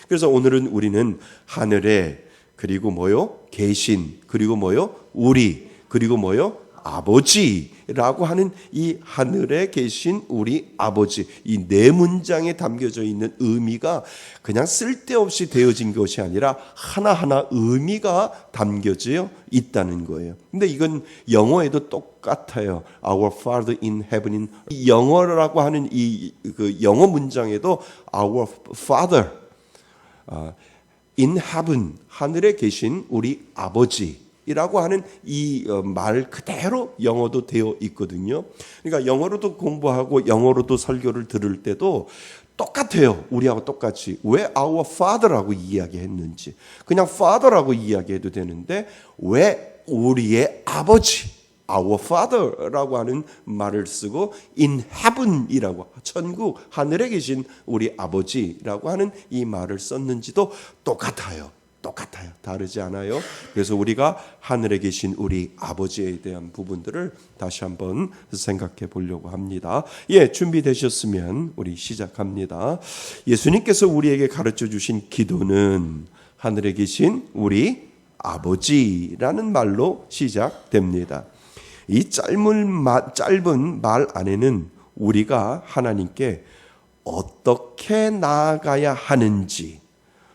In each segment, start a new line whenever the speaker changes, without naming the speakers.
그래서 오늘은 우리는 하늘에 그리고 뭐요? 계신 그리고 뭐요? 우리 그리고 뭐요? 아버지라고 하는 이 하늘에 계신 우리 아버지, 이 네 문장에 담겨져 있는 의미가 그냥 쓸데없이 되어진 것이 아니라 하나하나 의미가 담겨져 있다는 거예요. 근데 이건 영어에도 똑같아요. Our Father in Heaven. 영어라고 하는 그 영어 문장에도 Our Father in Heaven, 하늘에 계신 우리 아버지 이라고 하는 이 말 그대로 영어도 되어 있거든요. 그러니까 영어로도 공부하고 영어로도 설교를 들을 때도 똑같아요. 우리하고 똑같이. 왜 Our Father라고 이야기했는지. 그냥 Father라고 이야기해도 되는데 왜 우리의 아버지, Our Father라고 하는 말을 쓰고 in Heaven이라고, 천국, 하늘에 계신 우리 아버지라고 하는 이 말을 썼는지도 똑같아요. 다르지 않아요. 그래서 우리가 하늘에 계신 우리 아버지에 대한 부분들을 다시 한번 생각해 보려고 합니다. 준비되셨으면 우리 시작합니다. 예수님께서 우리에게 가르쳐 주신 기도는 하늘에 계신 우리 아버지라는 말로 시작됩니다. 이 짧은 말 안에는 우리가 하나님께 어떻게 나아가야 하는지,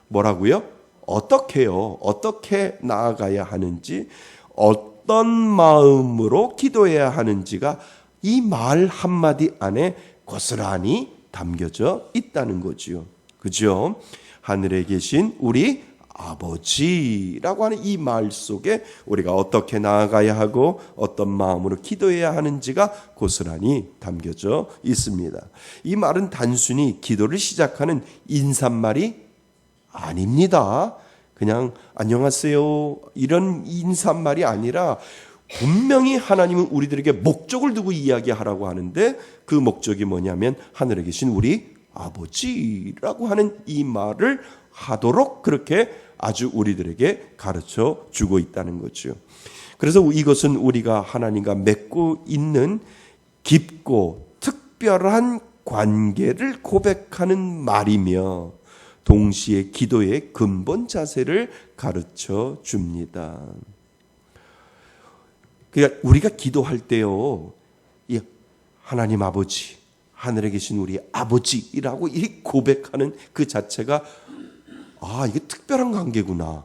뭐라고요? 어떻게 나아가야 하는지, 어떤 마음으로 기도해야 하는지가 이 말 한마디 안에 고스란히 담겨져 있다는 거지요. 그죠? 하늘에 계신 우리 아버지라고 하는 이 말 속에 우리가 어떻게 나아가야 하고 어떤 마음으로 기도해야 하는지가 고스란히 담겨져 있습니다. 이 말은 단순히 기도를 시작하는 인사말이 아닙니다. 그냥 안녕하세요 이런 인사말이 아니라 분명히 하나님은 우리들에게 목적을 두고 이야기하라고 하는데 그 목적이 뭐냐면 하늘에 계신 우리 아버지라고 하는 이 말을 하도록 그렇게 아주 우리들에게 가르쳐 주고 있다는 거죠. 그래서 이것은 우리가 하나님과 맺고 있는 깊고 특별한 관계를 고백하는 말이며 동시에 기도의 근본 자세를 가르쳐 줍니다. 그러니까 우리가 기도할 때요, 이 하나님 아버지, 하늘에 계신 우리 아버지라고 이 고백하는 그 자체가 이게 특별한 관계구나.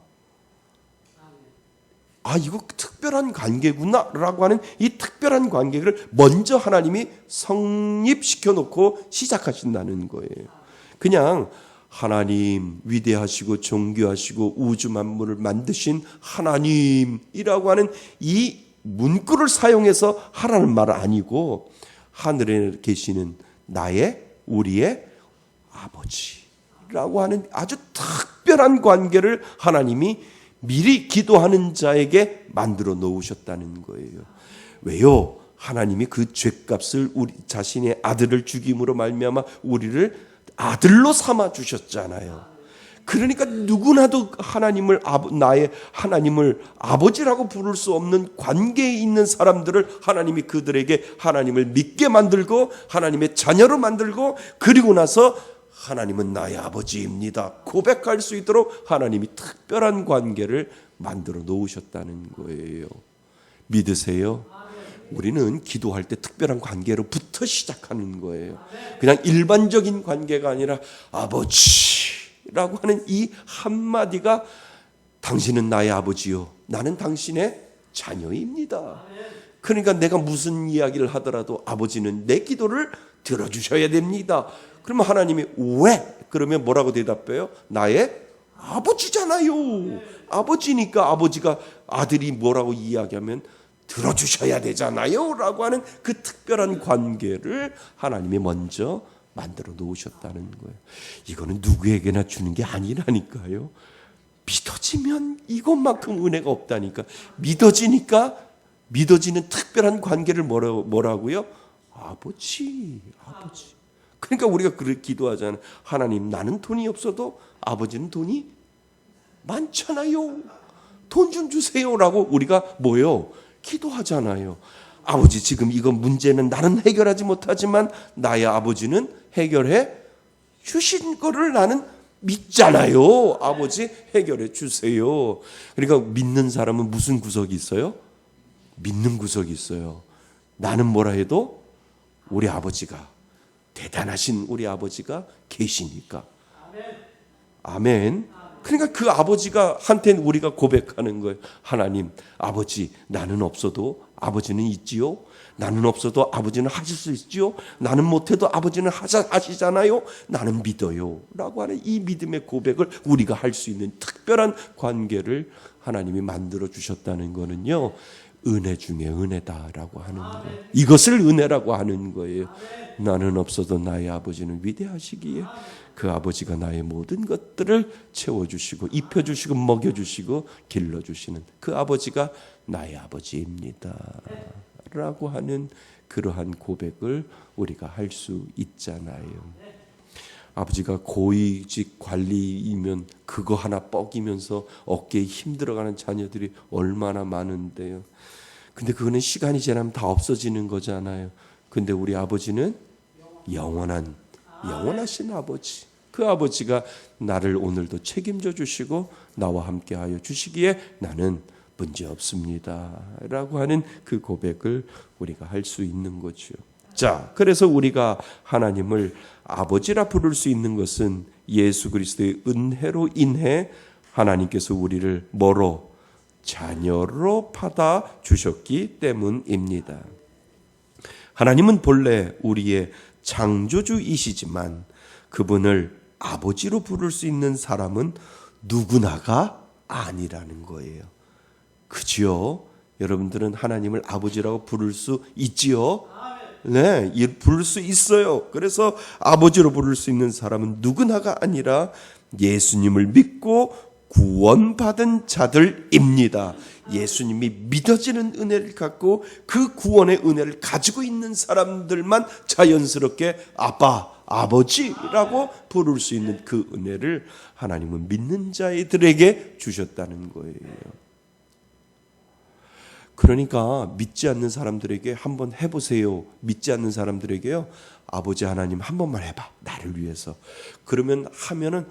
이거 특별한 관계구나라고 하는 이 특별한 관계를 먼저 하나님이 성립시켜 놓고 시작하신다는 거예요. 그냥 하나님, 위대하시고 존귀하시고 우주 만물을 만드신 하나님이라고 하는 이 문구를 사용해서 하라는 말은 아니고 하늘에 계시는 우리의 아버지라고 하는 아주 특별한 관계를 하나님이 미리 기도하는 자에게 만들어 놓으셨다는 거예요. 왜요? 하나님이 그 죄값을 우리 자신의 아들을 죽임으로 말미암아 우리를 아들로 삼아 주셨잖아요. 그러니까 누구나도 나의 하나님을 아버지라고 부를 수 없는 관계에 있는 사람들을 하나님이 그들에게 하나님을 믿게 만들고 하나님의 자녀로 만들고 그리고 나서 하나님은 나의 아버지입니다 고백할 수 있도록 하나님이 특별한 관계를 만들어 놓으셨다는 거예요. 믿으세요? 우리는 기도할 때 특별한 관계로부터 시작하는 거예요. 그냥 일반적인 관계가 아니라 아버지라고 하는 이 한마디가 당신은 나의 아버지요, 나는 당신의 자녀입니다. 그러니까 내가 무슨 이야기를 하더라도 아버지는 내 기도를 들어주셔야 됩니다. 그러면 하나님이 왜? 그러면 뭐라고 대답해요? 나의 아버지잖아요. 아버지니까 아버지가 아들이 뭐라고 이야기하면 들어주셔야 되잖아요 라고 하는 그 특별한 관계를 하나님이 먼저 만들어 놓으셨다는 거예요. 이거는 누구에게나 주는 게 아니라니까요. 믿어지면 이것만큼 은혜가 없다니까. 믿어지는 특별한 관계를 뭐라고요? 아버지. 그러니까 우리가 그렇게 기도하잖아요. 하나님, 나는 돈이 없어도 아버지는 돈이 많잖아요. 돈 좀 주세요라고 우리가 뭐요? 기도하잖아요. 아버지, 지금 이거 문제는 나는 해결하지 못하지만 나의 아버지는 해결해 주신 거를 나는 믿잖아요. 아버지 해결해 주세요. 그러니까 믿는 사람은 무슨 구석이 있어요? 믿는 구석이 있어요. 나는 뭐라 해도 우리 아버지가, 대단하신 우리 아버지가 계시니까. 아멘. 그러니까 그 아버지가 한테는 우리가 고백하는 거예요. 하나님, 아버지, 나는 없어도 아버지는 있지요. 나는 없어도 아버지는 하실 수 있지요. 나는 못해도 아버지는 하시잖아요. 나는 믿어요. 라고 하는 이 믿음의 고백을 우리가 할 수 있는 특별한 관계를 하나님이 만들어 주셨다는 거는요, 은혜 중에 은혜다라고 하는 거예요. 이것을 은혜라고 하는 거예요. 나는 없어도 나의 아버지는 위대하시기에 그 아버지가 나의 모든 것들을 채워주시고 입혀주시고 먹여주시고 길러주시는 그 아버지가 나의 아버지입니다 라고 하는 그러한 고백을 우리가 할 수 있잖아요. 아버지가 고위직 관리이면 그거 하나 뻐기면서 어깨에 힘들어가는 자녀들이 얼마나 많은데요. 근데 그거는 시간이 지나면 다 없어지는 거잖아요. 근데 우리 아버지는 영원하신 아버지. 그 아버지가 나를 오늘도 책임져 주시고 나와 함께하여 주시기에 나는 문제 없습니다 라고 하는 그 고백을 우리가 할 수 있는 거죠. 자, 그래서 우리가 하나님을 아버지라 부를 수 있는 것은 예수 그리스도의 은혜로 인해 하나님께서 우리를 뭐로? 자녀로 받아 주셨기 때문입니다. 하나님은 본래 우리의 창조주이시지만 그분을 아버지로 부를 수 있는 사람은 누구나가 아니라는 거예요. 그지요? 여러분들은 하나님을 아버지라고 부를 수 있지요? 네, 부를 수 있어요. 그래서 아버지로 부를 수 있는 사람은 누구나가 아니라 예수님을 믿고 구원받은 자들입니다. 예수님이 믿어지는 은혜를 갖고 그 구원의 은혜를 가지고 있는 사람들만 자연스럽게 아빠, 아버지라고 부를 수 있는 그 은혜를 하나님은 믿는 자들에게 주셨다는 거예요. 그러니까 믿지 않는 사람들에게 한번 해보세요. 믿지 않는 사람들에게요, 아버지 하나님 한 번만 해봐, 나를 위해서. 그러면 하면은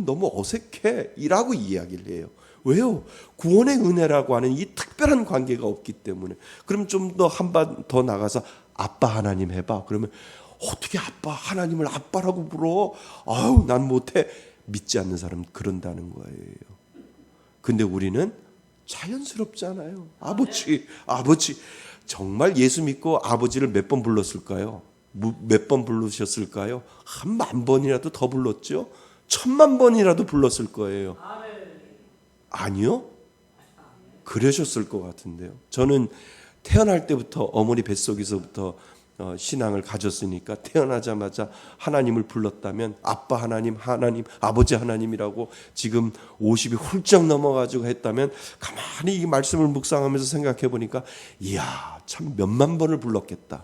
너무 어색해 이라고 이야기를 해요. 왜요? 구원의 은혜라고 하는 이 특별한 관계가 없기 때문에. 그럼 좀 더 한 번 더 나가서 아빠 하나님 해봐. 그러면 어떻게 아빠 하나님을 아빠라고 불러? 난 못해. 믿지 않는 사람은 그런다는 거예요. 근데 우리는 자연스럽잖아요. 아버지. 정말 예수 믿고 아버지를 몇 번 불렀을까요? 몇 번 부르셨을까요? 10,000번이라도 더 불렀죠? 10,000,000번이라도 불렀을 거예요. 아니요? 그러셨을 것 같은데요. 저는 태어날 때부터 어머니 뱃속에서부터 신앙을 가졌으니까 태어나자마자 하나님을 불렀다면 아빠 하나님, 아버지 하나님이라고 지금 50이 훌쩍 넘어가지고 했다면 가만히 이 말씀을 묵상하면서 생각해 보니까 이야, 참 몇만 번을 불렀겠다.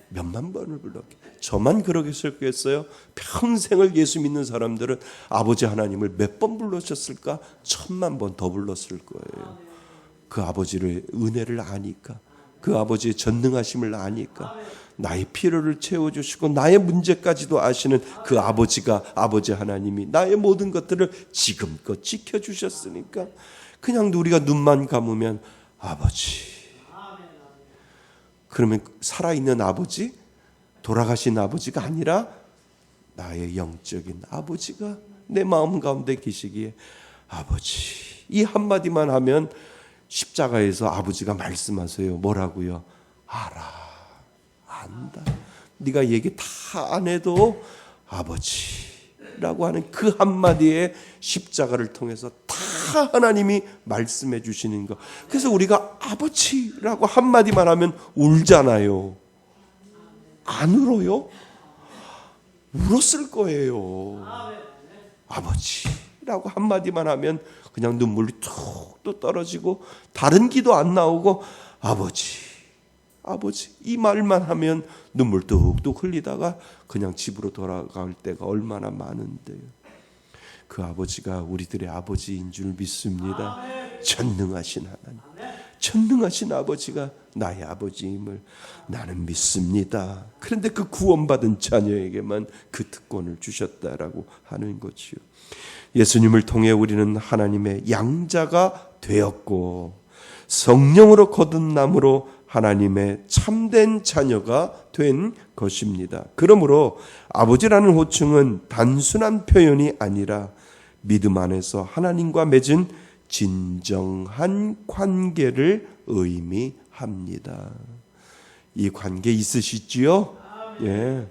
몇만 번을 불렀겠다. 저만 그러겠어요? 평생을 예수 믿는 사람들은 아버지 하나님을 몇 번 불렀었을까? 10,000,000번 더 불렀을 거예요. 그 아버지의 은혜를 아니까, 그 아버지의 전능하심을 아니까, 나의 필요를 채워주시고 나의 문제까지도 아시는 그 아버지가, 아버지 하나님이 나의 모든 것들을 지금껏 지켜주셨으니까 그냥 우리가 눈만 감으면 아버지. 그러면 살아있는 아버지, 돌아가신 아버지가 아니라 나의 영적인 아버지가 내 마음 가운데 계시기에 아버지, 이 한마디만 하면 십자가에서 아버지가 말씀하세요. 뭐라고요? 알아, 안다. 네가 얘기 다 안 해도 아버지라고 하는 그 한마디에 십자가를 통해서 다 하나님이 말씀해 주시는 것. 그래서 우리가 아버지라고 한마디만 하면 울잖아요. 안 울어요? 울었을 거예요. 아버지라고 한마디만 하면 그냥 눈물이 툭 떨어지고 다른 기도 안 나오고 아버지 이 말만 하면 눈물 뚝뚝 흘리다가 그냥 집으로 돌아갈 때가 얼마나 많은데요. 그 아버지가 우리들의 아버지인 줄 믿습니다. 전능하신 하나님, 전능하신 아버지가 나의 아버지임을 나는 믿습니다. 그런데 그 구원받은 자녀에게만 그 특권을 주셨다라고 하는 거지요. 예수님을 통해 우리는 하나님의 양자가 되었고 성령으로 거듭남으로 하나님의 참된 자녀가 된 것입니다. 그러므로 아버지라는 호칭은 단순한 표현이 아니라 믿음 안에서 하나님과 맺은 진정한 관계를 의미합니다. 이 관계 있으시지요? 예.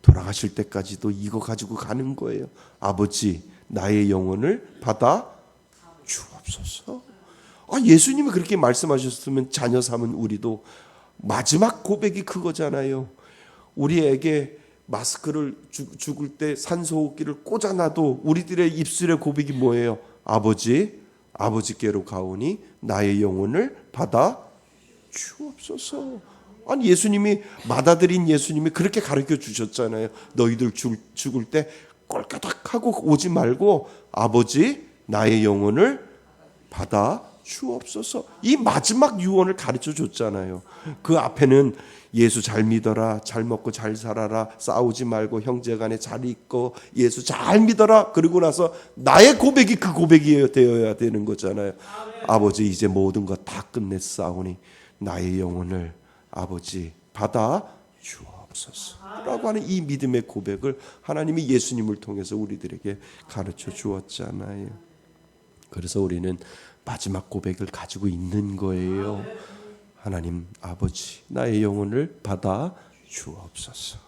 돌아가실 때까지도 이거 가지고 가는 거예요. 아버지, 나의 영혼을 받아 주옵소서. 예수님이 그렇게 말씀하셨으면 자녀 삼은 우리도 마지막 고백이 그거잖아요. 우리에게 마스크를 죽을 때 산소호흡기를 꽂아놔도 우리들의 입술의 고백이 뭐예요? 아버지, 아버지께로 가오니 나의 영혼을 받아 주옵소서. 아니 예수님이 맏아들인 예수님이 그렇게 가르쳐 주셨잖아요. 너희들 죽을 때 꼴까닥하고 오지 말고 아버지 나의 영혼을 받아 주옵소서. 이 마지막 유언을 가르쳐 줬잖아요. 그 앞에는 예수 잘 믿어라, 잘 먹고 잘 살아라, 싸우지 말고 형제간에 잘 있고 예수 잘 믿어라. 그리고 나서 나의 고백이 그 고백이 되어야 되는 거잖아요. 아버지 이제 모든 것 다 끝냈사오니 나의 영혼을 아버지 받아 주옵소서 라고 하는 이 믿음의 고백을 하나님이 예수님을 통해서 우리들에게 가르쳐 주었잖아요. 그래서 우리는 마지막 고백을 가지고 있는 거예요. 하나님 아버지 나의 영혼을 받아 주옵소서.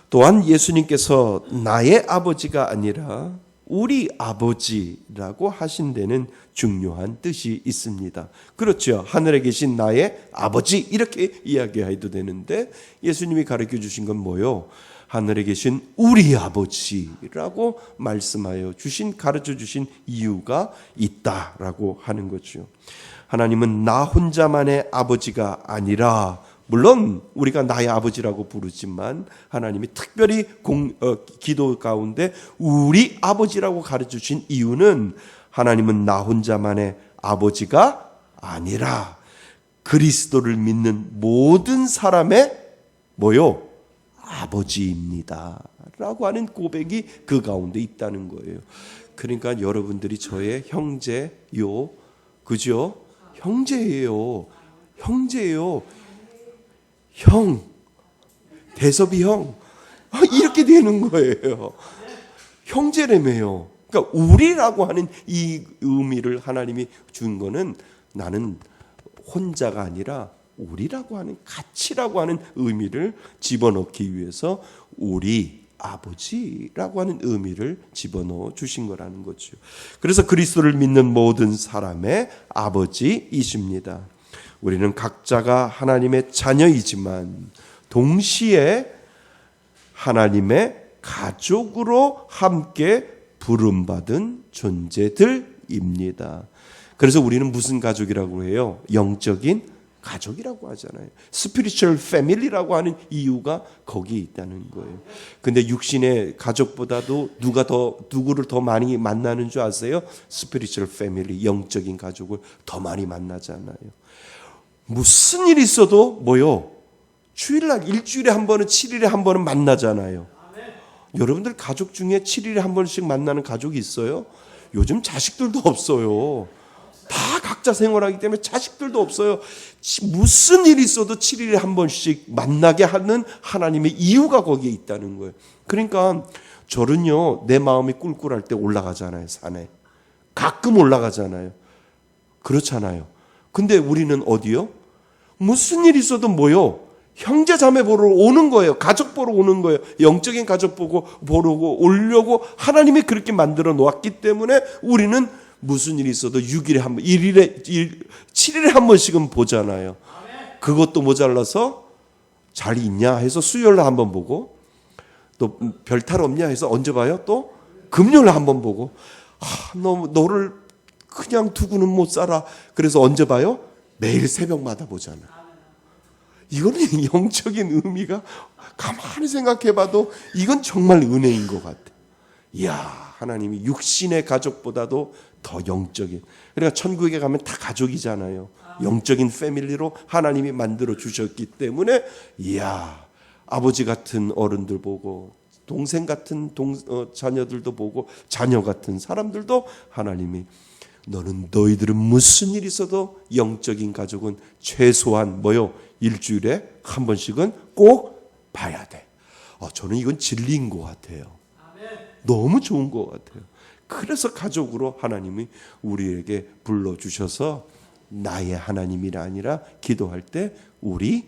또한 예수님께서 나의 아버지가 아니라 우리 아버지라고 하신 데는 중요한 뜻이 있습니다. 그렇죠. 하늘에 계신 나의 아버지 이렇게 이야기해도 되는데 예수님이 가르쳐 주신 건 뭐요? 하늘에 계신 우리 아버지라고 말씀하여 주신 가르쳐 주신 이유가 있다라고 하는 거죠. 하나님은 나 혼자만의 아버지가 아니라 물론 우리가 나의 아버지라고 부르지만 하나님이 특별히 기도 가운데 우리 아버지라고 가르쳐 주신 이유는 하나님은 나 혼자만의 아버지가 아니라 그리스도를 믿는 모든 사람의 뭐요? 아버지입니다 라고 하는 고백이 그 가운데 있다는 거예요. 그러니까 여러분들이 저의 형제요. 그죠? 형제예요. 형제예요. 형, 대섭이 형 이렇게 되는 거예요. 형제라며요. 그러니까 우리라고 하는 이 의미를 하나님이 준 거는 나는 혼자가 아니라 우리라고 하는 가치라고 하는 의미를 집어넣기 위해서 우리 아버지라고 하는 의미를 집어넣어 주신 거라는 거죠. 그래서 그리스도를 믿는 모든 사람의 아버지이십니다. 우리는 각자가 하나님의 자녀이지만 동시에 하나님의 가족으로 함께 부름받은 존재들입니다. 그래서 우리는 무슨 가족이라고 해요? 영적인 가족이라고 하잖아요. spiritual family라고 하는 이유가 거기에 있다는 거예요. 근데 육신의 가족보다도 누구를 더 많이 만나는 줄 아세요? spiritual family, 영적인 가족을 더 많이 만나잖아요. 무슨 일이 있어도 뭐요? 주일날 일주일에 한 번은 7일에 한 번은 만나잖아요. 여러분들 가족 중에 7일에 한 번씩 만나는 가족이 있어요? 요즘 자식들도 없어요. 다 각자 생활하기 때문에 자식들도 없어요. 무슨 일이 있어도 7일에 한 번씩 만나게 하는 하나님의 이유가 거기에 있다는 거예요. 그러니까 절은요, 내 마음이 꿀꿀할 때 올라가잖아요, 산에. 가끔 올라가잖아요. 그렇잖아요. 근데 우리는 어디요? 무슨 일이 있어도 뭐요? 형제 자매 보러 오는 거예요. 가족 보러 오는 거예요. 영적인 가족 보러 오려고 하나님이 그렇게 만들어 놓았기 때문에 우리는 무슨 일이 있어도 6일에 한 번, 7일에 한 번씩은 보잖아요. 그것도 모자라서 잘 있냐 해서 수요일날 한 번 보고 또 별탈 없냐 해서 언제 봐요? 또 금요일날 한 번 보고 너를 그냥 두고는 못 살아. 그래서 언제 봐요? 매일 새벽마다 보잖아. 이거는 영적인 의미가 가만히 생각해봐도 이건 정말 은혜인 것 같아. 이야, 하나님이 육신의 가족보다도 더 영적인, 그러니까 천국에 가면 다 가족이잖아요. 영적인 패밀리로 하나님이 만들어 주셨기 때문에 이야, 아버지 같은 어른들 보고 동생 같은 자녀들도 보고 자녀 같은 사람들도 하나님이 너희들은 무슨 일이 있어도 영적인 가족은 최소한 일주일에 한 번씩은 꼭 봐야 돼. 저는 이건 진리인 것 같아요. 너무 좋은 것 같아요. 그래서 가족으로 하나님이 우리에게 불러주셔서 나의 하나님이라 아니라 기도할 때 우리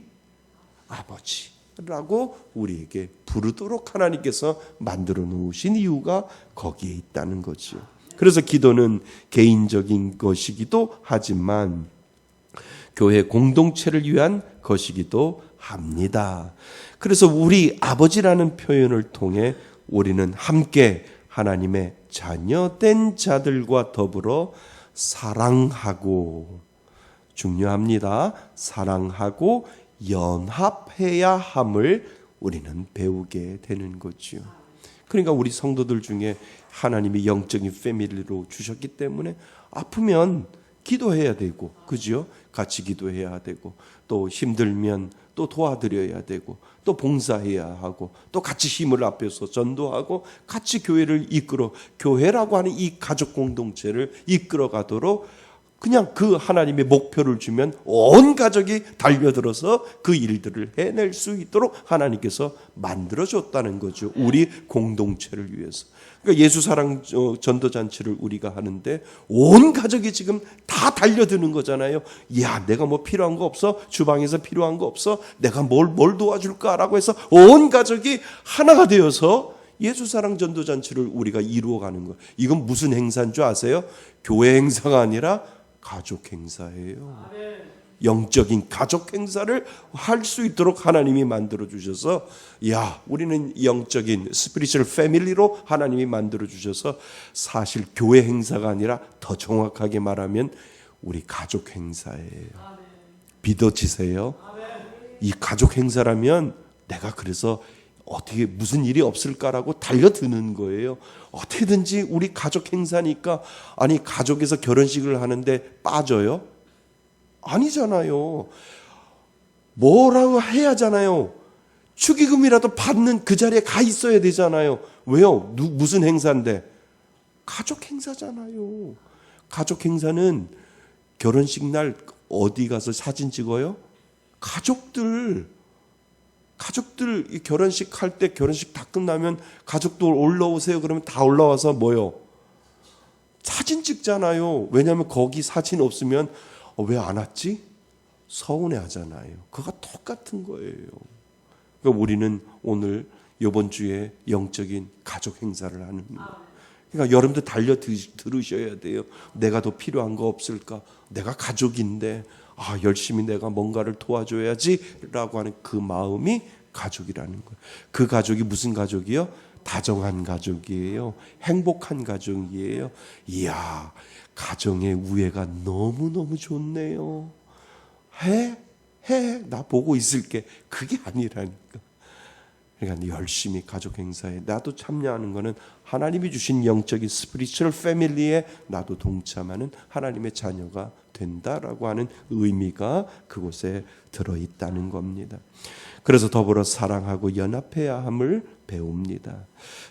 아버지라고 우리에게 부르도록 하나님께서 만들어 놓으신 이유가 거기에 있다는 거죠. 그래서 기도는 개인적인 것이기도 하지만 교회 공동체를 위한 것이기도 합니다. 그래서 우리 아버지라는 표현을 통해 우리는 함께 하나님의 자녀된 자들과 더불어 사랑하고, 중요합니다, 사랑하고 연합해야 함을 우리는 배우게 되는 거죠. 그러니까 우리 성도들 중에 하나님이 영적인 패밀리로 주셨기 때문에 아프면 기도해야 되고, 그죠? 같이 기도해야 되고, 또 힘들면 또 도와드려야 되고, 또 봉사해야 하고, 또 같이 힘을 합해서 전도하고, 같이 교회를 교회라고 하는 이 가족 공동체를 이끌어 가도록 그냥 그 하나님의 목표를 주면 온 가족이 달려들어서 그 일들을 해낼 수 있도록 하나님께서 만들어줬다는 거죠. 우리 공동체를 위해서. 그러니까 예수사랑 전도잔치를 우리가 하는데 온 가족이 지금 다 달려드는 거잖아요. 야, 내가 뭐 필요한 거 없어? 주방에서 필요한 거 없어? 내가 뭘 도와줄까라고 해서 온 가족이 하나가 되어서 예수사랑 전도잔치를 우리가 이루어가는 거예요. 이건 무슨 행사인 줄 아세요? 교회 행사가 아니라 가족 행사예요. 영적인 가족 행사를 할 수 있도록 하나님이 만들어 주셔서, 우리는 영적인 스피리추얼 패밀리로 하나님이 만들어 주셔서 사실 교회 행사가 아니라 더 정확하게 말하면 우리 가족 행사예요. 믿어지세요? 이 가족 행사라면 내가 그래서 어떻게 무슨 일이 없을까라고 달려드는 거예요. 어떻게든지 우리 가족 행사니까, 아니 가족에서 결혼식을 하는데 빠져요? 아니잖아요. 뭐라고 해야 하잖아요. 축의금이라도 받는 그 자리에 가 있어야 되잖아요. 왜요? 무슨 행사인데? 가족 행사잖아요. 가족 행사는 결혼식 날 어디 가서 사진 찍어요? 가족들 결혼식 할 때, 결혼식 다 끝나면 가족들 올라오세요 그러면 다 올라와서 사진 찍잖아요. 왜냐하면 거기 사진 없으면 왜 안 왔지? 서운해 하잖아요. 그거 똑같은 거예요. 그러니까 우리는 오늘 이번 주에 영적인 가족 행사를 하는 거예요. 그러니까 여러분들 들으셔야 돼요. 내가 더 필요한 거 없을까? 내가 가족인데 열심히 내가 뭔가를 도와줘야지라고 하는 그 마음이 가족이라는 거예요. 그 가족이 무슨 가족이요? 다정한 가족이에요. 행복한 가족이에요. 이야, 가정의 우애가 너무너무 좋네요. 나 보고 있을게. 그게 아니라니까. 그러니까 열심히 가족 행사에 나도 참여하는 것은 하나님이 주신 영적인 스피리추얼 패밀리에 나도 동참하는 하나님의 자녀가 된다라고 하는 의미가 그곳에 들어있다는 겁니다. 그래서 더불어 사랑하고 연합해야 함을 배웁니다.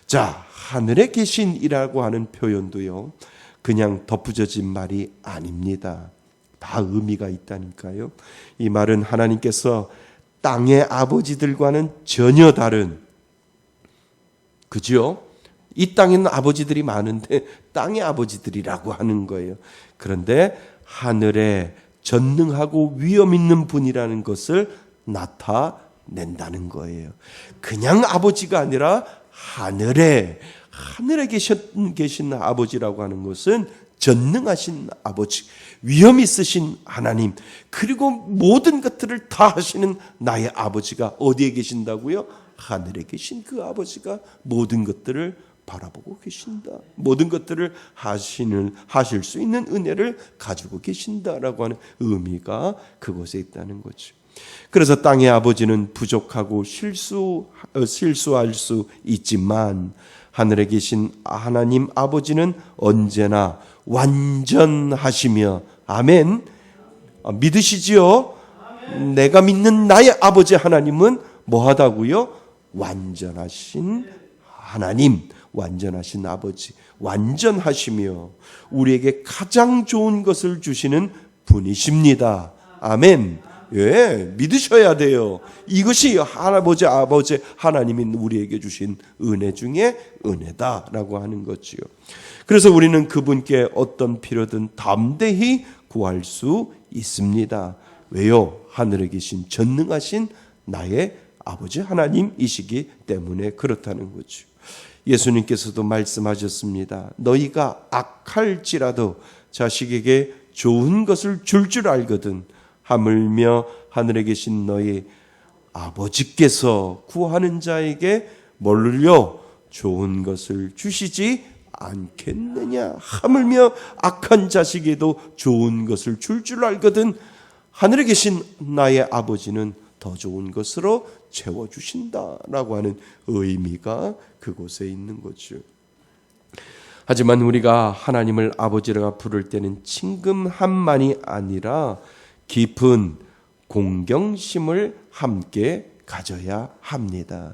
자, 하늘에 계신이라고 하는 표현도요, 그냥 덧붙여진 말이 아닙니다. 다 의미가 있다니까요. 이 말은 하나님께서 땅의 아버지들과는 전혀 다른, 그죠? 이 땅에는 아버지들이 많은데 땅의 아버지들이라고 하는 거예요. 그런데 하늘에 전능하고 위엄 있는 분이라는 것을 나타낸다는 거예요. 그냥 아버지가 아니라 하늘에 계신 아버지라고 하는 것은 전능하신 아버지, 위엄 있으신 하나님, 그리고 모든 것들을 다 하시는 나의 아버지가 어디에 계신다고요? 하늘에 계신 그 아버지가 모든 것들을 바라보고 계신다. 모든 것들을 하실 수 있는 은혜를 가지고 계신다라고 하는 의미가 그곳에 있다는 거죠. 그래서 땅의 아버지는 부족하고 실수할 수 있지만 하늘에 계신 하나님 아버지는 언제나 완전하시며, 아멘. 믿으시지요? 내가 믿는 나의 아버지 하나님은 뭐하다고요? 완전하신 하나님, 완전하신 아버지, 완전하시며 우리에게 가장 좋은 것을 주시는 분이십니다. 아멘. 예, 믿으셔야 돼요. 이것이 아버지 하나님이 우리에게 주신 은혜 중에 은혜다라고 하는 거지요. 그래서 우리는 그분께 어떤 필요든 담대히 구할 수 있습니다. 왜요? 하늘에 계신 전능하신 나의 아버지 하나님이시기 때문에 그렇다는 거죠. 예수님께서도 말씀하셨습니다. 너희가 악할지라도 자식에게 좋은 것을 줄 알거든 하물며 하늘에 계신 너희 아버지께서 구하는 자에게 뭘요? 좋은 것을 주시지 않겠느냐. 하물며 악한 자식에도 좋은 것을 줄 알거든 하늘에 계신 나의 아버지는 더 좋은 것으로 채워주신다라고 하는 의미가 그곳에 있는 거죠. 하지만 우리가 하나님을 아버지라 부를 때는 친근함만이 아니라 깊은 공경심을 함께 가져야 합니다.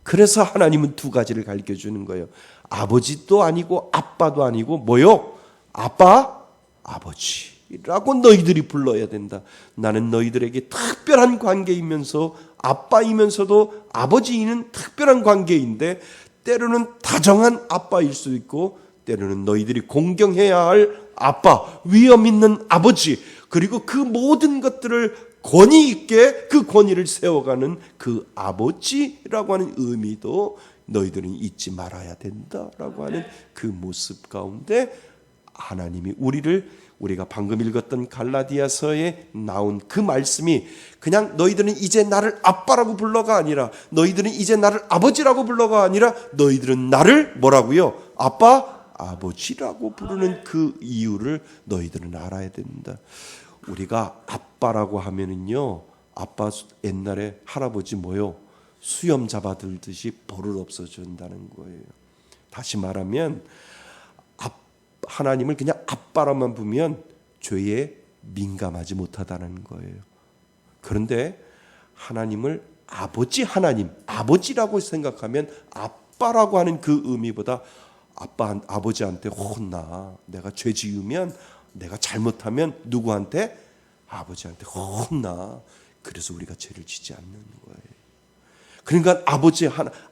그래서 하나님은 두 가지를 가르쳐주는 거예요. 아버지도 아니고 아빠도 아니고 뭐요? 아빠, 아버지라고 너희들이 불러야 된다. 나는 너희들에게 특별한 관계이면서 아빠이면서도 아버지는 특별한 관계인데 때로는 다정한 아빠일 수도 있고 때로는 너희들이 공경해야 할 아빠, 위엄 있는 아버지, 그리고 그 모든 것들을 권위 있게 그 권위를 세워가는 그 아버지라고 하는 의미도 너희들은 잊지 말아야 된다라고 하는 그 모습 가운데 하나님이 우리가 방금 읽었던 갈라디아서에 나온 그 말씀이 그냥 너희들은 이제 나를 아빠라고 불러가 아니라 너희들은 이제 나를 아버지라고 불러가 아니라 너희들은 나를 뭐라고요? 아빠, 아버지라고 부르는 그 이유를 너희들은 알아야 된다. 우리가 아빠라고 하면은요, 아빠 옛날에 할아버지 뭐요? 수염 잡아들듯이 버릇 없어진다는 거예요. 다시 말하면 하나님을 그냥 아빠라만 보면 죄에 민감하지 못하다는 거예요. 그런데 하나님을 아버지라고 생각하면 아빠라고 하는 그 의미보다 아버지한테 혼나. 내가 죄 지으면 내가 잘못하면 누구한테? 아버지한테 혼나. 그래서 우리가 죄를 지지 않는 거예요. 그러니까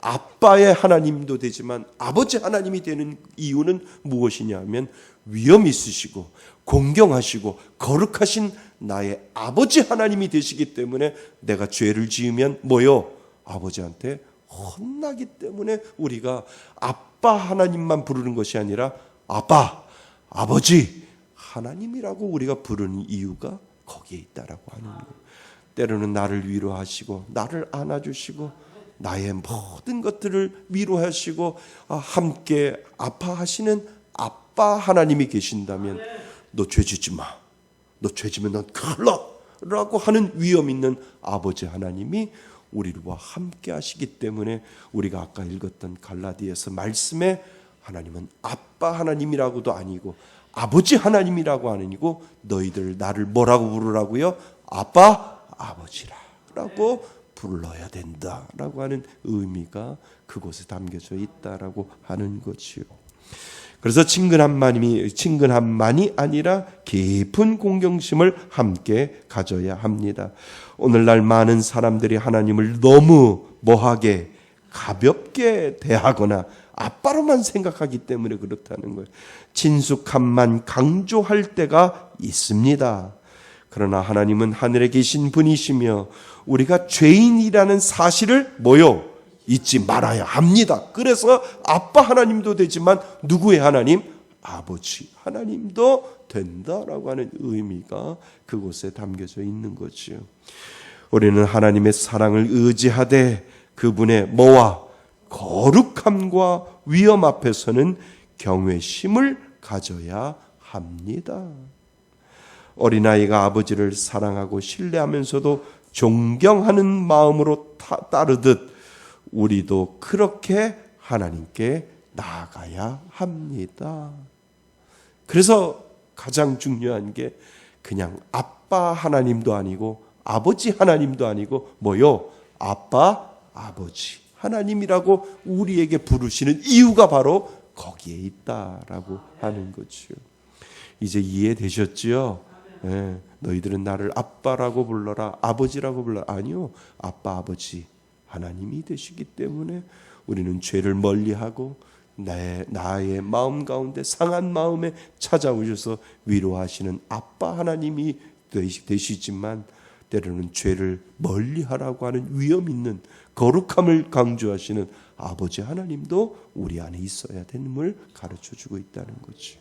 아빠의 하나님도 되지만 아버지 하나님이 되는 이유는 무엇이냐면 위엄 있으시고 공경하시고 거룩하신 나의 아버지 하나님이 되시기 때문에 내가 죄를 지으면 뭐요? 아버지한테 혼나기 때문에 우리가 아빠 하나님만 부르는 것이 아니라 아빠, 아버지 하나님이라고 우리가 부르는 이유가 거기에 있다라고 하는 거예요. 때로는 나를 위로하시고 나를 안아주시고 나의 모든 것들을 위로하시고 함께 아파하시는 아빠 하나님이 계신다면 너 죄짓지 마. 너 죄지면 넌 큰일 나. 라고 하는 위엄 있는 아버지 하나님이 우리와 함께 하시기 때문에 우리가 아까 읽었던 갈라디아서 말씀에 하나님은 아빠 하나님이라고도 아니고 아버지 하나님이라고 아니고 너희들 나를 뭐라고 부르라고요? 아빠, 아버지라고 불러야 된다라고 하는 의미가 그곳에 담겨져 있다라고 하는 거지요. 그래서 친근함만이 아니라 깊은 공경심을 함께 가져야 합니다. 오늘날 많은 사람들이 하나님을 너무 뭐하게 가볍게 대하거나 아빠로만 생각하기 때문에 그렇다는 거예요. 친숙함만 강조할 때가 있습니다. 그러나 하나님은 하늘에 계신 분이시며 우리가 죄인이라는 사실을 잊지 말아야 합니다. 그래서 아빠 하나님도 되지만 누구의 하나님? 아버지 하나님도 된다라고 하는 의미가 그곳에 담겨져 있는 거죠. 우리는 하나님의 사랑을 의지하되 그분의 뭐와 거룩함과 위엄 앞에서는 경외심을 가져야 합니다. 어린아이가 아버지를 사랑하고 신뢰하면서도 존경하는 마음으로 따르듯 우리도 그렇게 하나님께 나아가야 합니다. 그래서 가장 중요한 게 그냥 아빠 하나님도 아니고 아버지 하나님도 아니고 뭐요? 아빠, 아버지 하나님이라고 우리에게 부르시는 이유가 바로 거기에 있다라고 하는 거죠. 이제 이해되셨지요? 네, 너희들은 나를 아빠라고 불러라, 아버지라고 불러라. 아니요, 아빠, 아버지 하나님이 되시기 때문에 우리는 죄를 멀리하고 나의 마음 가운데 상한 마음에 찾아오셔서 위로하시는 아빠 하나님이 되시지만, 때로는 죄를 멀리하라고 하는 위험 있는 거룩함을 강조하시는 아버지 하나님도 우리 안에 있어야 됨을 가르쳐주고 있다는 거죠.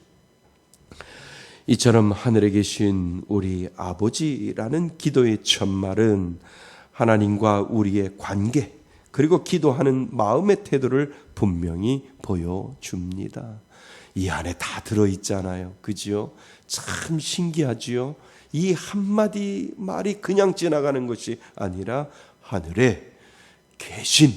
이처럼 하늘에 계신 우리 아버지라는 기도의 첫말은 하나님과 우리의 관계, 그리고 기도하는 마음의 태도를 분명히 보여줍니다. 이 안에 다 들어있잖아요. 그지요? 참 신기하지요? 이 한마디 말이 그냥 지나가는 것이 아니라 하늘에 계신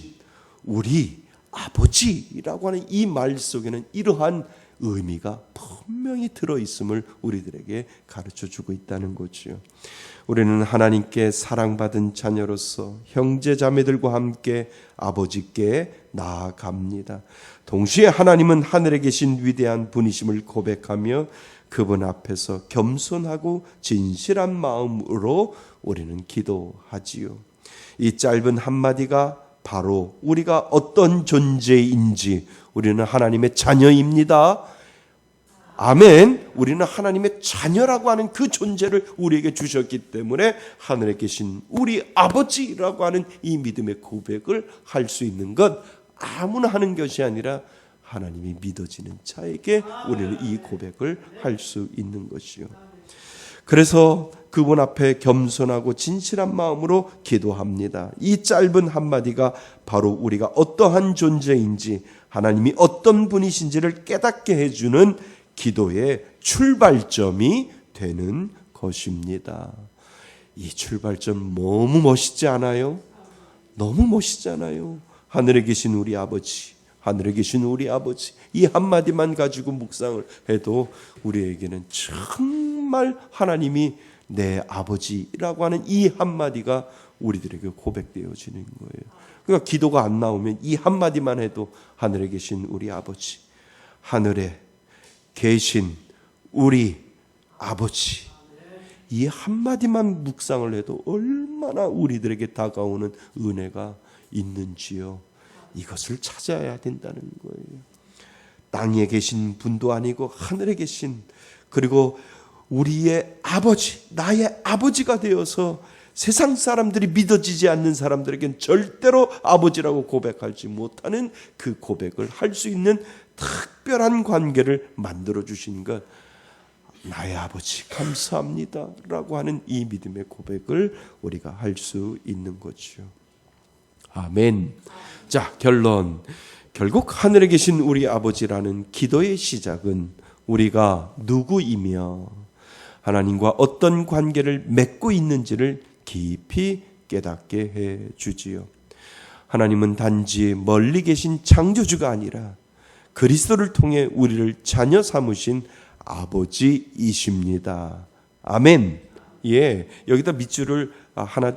우리 아버지라고 하는 이 말 속에는 이러한 의미가 분명히 들어있음을 우리들에게 가르쳐주고 있다는 거죠. 우리는 하나님께 사랑받은 자녀로서 형제 자매들과 함께 아버지께 나아갑니다. 동시에 하나님은 하늘에 계신 위대한 분이심을 고백하며 그분 앞에서 겸손하고 진실한 마음으로 우리는 기도하지요. 이 짧은 한마디가 바로 우리가 어떤 존재인지, 우리는 하나님의 자녀입니다. 아멘. 우리는 하나님의 자녀라고 하는 그 존재를 우리에게 주셨기 때문에 하늘에 계신 우리 아버지라고 하는 이 믿음의 고백을 할 수 있는 것, 아무나 하는 것이 아니라 하나님이 믿어지는 자에게 우리는 이 고백을 할 수 있는 것이요. 그래서 그분 앞에 겸손하고 진실한 마음으로 기도합니다. 이 짧은 한마디가 바로 우리가 어떠한 존재인지, 하나님이 어떤 분이신지를 깨닫게 해주는 기도의 출발점이 되는 것입니다. 이 출발점 너무 멋있지 않아요? 너무 멋있잖아요. 하늘에 계신 우리 아버지, 하늘에 계신 우리 아버지, 이 한마디만 가지고 묵상을 해도 우리에게는 정말 하나님이 내 아버지라고 하는 이 한마디가 우리들에게 고백되어지는 거예요. 그러니까 기도가 안 나오면 이 한마디만 해도 하늘에 계신 우리 아버지, 하늘에 계신 우리 아버지, 이 한마디만 묵상을 해도 얼마나 우리들에게 다가오는 은혜가 있는지요. 이것을 찾아야 된다는 거예요. 땅에 계신 분도 아니고 하늘에 계신, 그리고 우리의 아버지, 나의 아버지가 되어서 세상 사람들이 믿어지지 않는 사람들에겐 절대로 아버지라고 고백하지 못하는 그 고백을 할 수 있는 특별한 관계를 만들어 주신 것, 나의 아버지 감사합니다 라고 하는 이 믿음의 고백을 우리가 할 수 있는 거죠. 아멘. 자, 결론. 결국 하늘에 계신 우리 아버지라는 기도의 시작은 우리가 누구이며 하나님과 어떤 관계를 맺고 있는지를 깊이 깨닫게 해 주지요. 하나님은 단지 멀리 계신 창조주가 아니라 그리스도를 통해 우리를 자녀 삼으신 아버지이십니다. 아멘. 예, 여기다 밑줄을 하나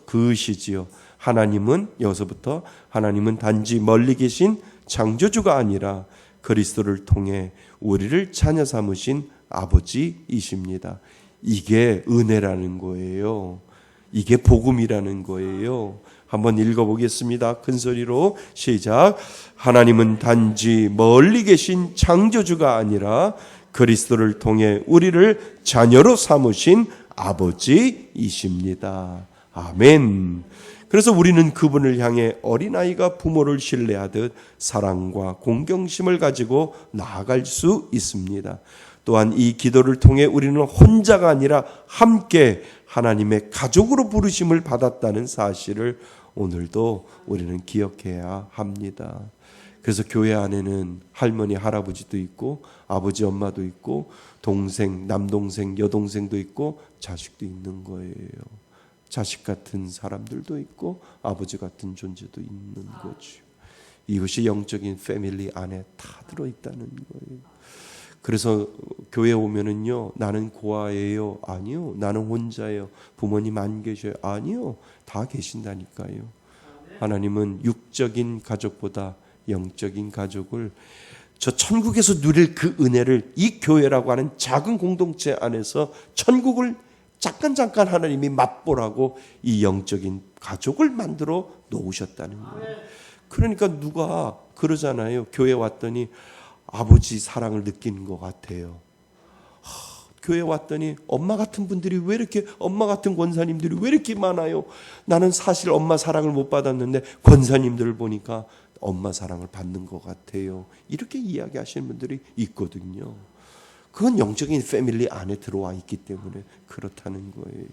그으시지요. 하나님은, 여기서부터 하나님은 단지 멀리 계신 창조주가 아니라 그리스도를 통해 우리를 자녀 삼으신 아버지이십니다. 이게 은혜라는 거예요. 이게 복음이라는 거예요. 한번 읽어보겠습니다. 큰 소리로 시작. 하나님은 단지 멀리 계신 창조주가 아니라 그리스도를 통해 우리를 자녀로 삼으신 아버지이십니다. 아멘. 그래서 우리는 그분을 향해 어린아이가 부모를 신뢰하듯 사랑과 공경심을 가지고 나아갈 수 있습니다. 또한 이 기도를 통해 우리는 혼자가 아니라 함께 하나님의 가족으로 부르심을 받았다는 사실을 오늘도 우리는 기억해야 합니다. 그래서 교회 안에는 할머니, 할아버지도 있고 아버지, 엄마도 있고 동생, 남동생, 여동생도 있고 자식도 있는 거예요. 자식 같은 사람들도 있고 아버지 같은 존재도 있는 거죠. 이것이 영적인 패밀리 안에 다 들어있다는 거예요. 그래서 교회 오면은요, 나는 고아예요. 아니요. 나는 혼자예요. 부모님 안 계셔요. 아니요. 다 계신다니까요. 하나님은 육적인 가족보다 영적인 가족을 저 천국에서 누릴 그 은혜를 이 교회라고 하는 작은 공동체 안에서 천국을 잠깐 하나님이 맛보라고 이 영적인 가족을 만들어 놓으셨다는 거예요. 그러니까 누가 그러잖아요. 교회 왔더니 아버지 사랑을 느끼는 것 같아요. 교회 왔더니 엄마 같은 분들이 왜 이렇게, 엄마 같은 권사님들이 왜 이렇게 많아요? 나는 사실 엄마 사랑을 못 받았는데 권사님들을 보니까 엄마 사랑을 받는 것 같아요. 이렇게 이야기하시는 분들이 있거든요. 그건 영적인 패밀리 안에 들어와 있기 때문에 그렇다는 거예요.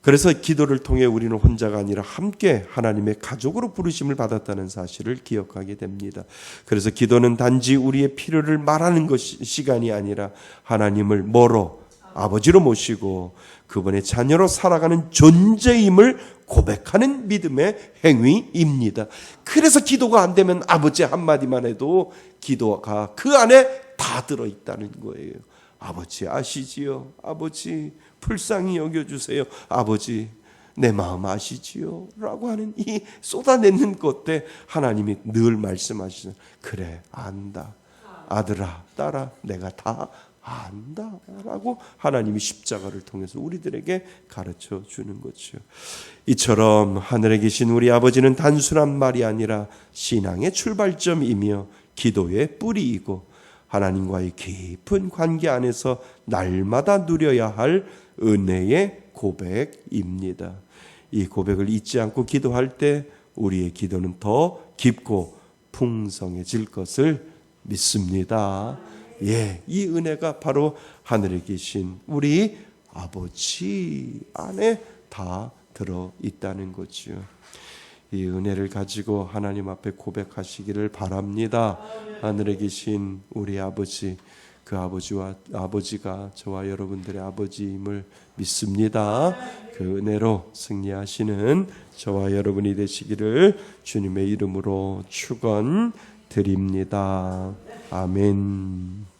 그래서 기도를 통해 우리는 혼자가 아니라 함께 하나님의 가족으로 부르심을 받았다는 사실을 기억하게 됩니다. 그래서 기도는 단지 우리의 필요를 말하는 시간이 아니라 하나님을 뭐로? 아버지로 모시고 그분의 자녀로 살아가는 존재임을 고백하는 믿음의 행위입니다. 그래서 기도가 안 되면 아버지 한마디만 해도 기도가 그 안에 다 들어있다는 거예요. 아버지 아시지요? 아버지 불쌍히 여겨주세요. 아버지 내 마음 아시지요? 라고 하는 이 쏟아내는 것 때 하나님이 늘 말씀하시죠. 그래 안다. 아들아 딸아 내가 다 안다 라고 하나님이 십자가를 통해서 우리들에게 가르쳐 주는 거죠. 이처럼 하늘에 계신 우리 아버지는 단순한 말이 아니라 신앙의 출발점이며 기도의 뿌리이고 하나님과의 깊은 관계 안에서 날마다 누려야 할 은혜의 고백입니다. 이 고백을 잊지 않고 기도할 때 우리의 기도는 더 깊고 풍성해질 것을 믿습니다. 예, 이 은혜가 바로 하늘에 계신 우리 아버지 안에 다 들어 있다는 거죠. 이 은혜를 가지고 하나님 앞에 고백하시기를 바랍니다. 하늘에 계신 우리 아버지, 그 아버지가 저와 여러분들의 아버지임을 믿습니다. 그 은혜로 승리하시는 저와 여러분이 되시기를 주님의 이름으로 축원드립니다. 아멘.